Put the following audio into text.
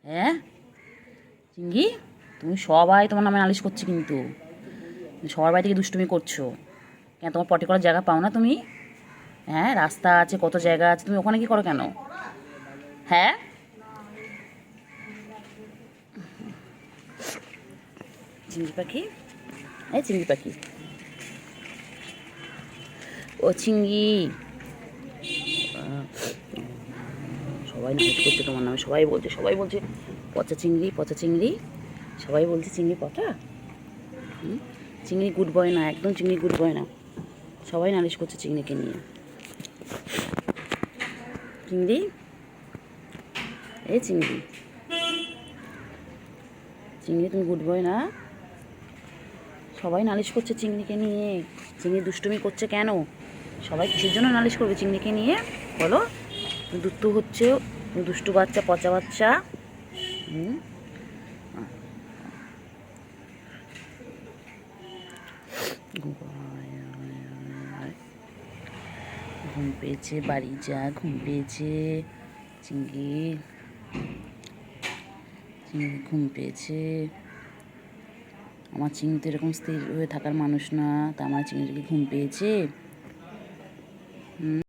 হ্যাঁ চিঙ্গি, তুমি সবাই তোমার নামে নালিশ করছে কিন্তু সবার বাড়ি থেকে দুষ্টুমি করছো কেন? তোমার পটি করার জায়গা পাও না তুমি? হ্যাঁ, রাস্তা আছে, কত জায়গা আছে, তুমি ওখানে কি করো কেন? হ্যাঁ, চিংড়ি পাখি, এই চিংড়ি পাখি, ও চিংড়ি, সবাই নালিশ করছে তোমার নামে, সবাই বলছে পচা চিংড়ি, পচা চিংড়ি, সবাই বলছে চিংড়ি পচা। চিংড়ি গুড বয় না, একদম চিংড়ি গুড বয় না, সবাই নালিশ করছে চিংড়িকে নিয়ে। চিংড়ি, এই চিংড়ি, চিংড়ি তুমি গুড বয় না, সবাই নালিশ করছে চিংড়িকে নিয়ে। চিংড়ি দুষ্টুমি করছে কেন? সবাই কিসের জন্য নালিশ করবে চিংড়িকে নিয়ে বলো? দুষ্টু হচ্ছে, দুষ্টু বাচ্চা, পচা বাচ্চা। ঘুম পেয়েছে, বাড়ি যা, ঘুম পেয়েছে। চিংড়ি, চিংড়ি ঘুম পেয়েছে। আমার চিংড়ি তো এরকম স্থির হয়ে থাকার মানুষ না, তা আমার চিংড়িকে ঘুম পেয়েছে।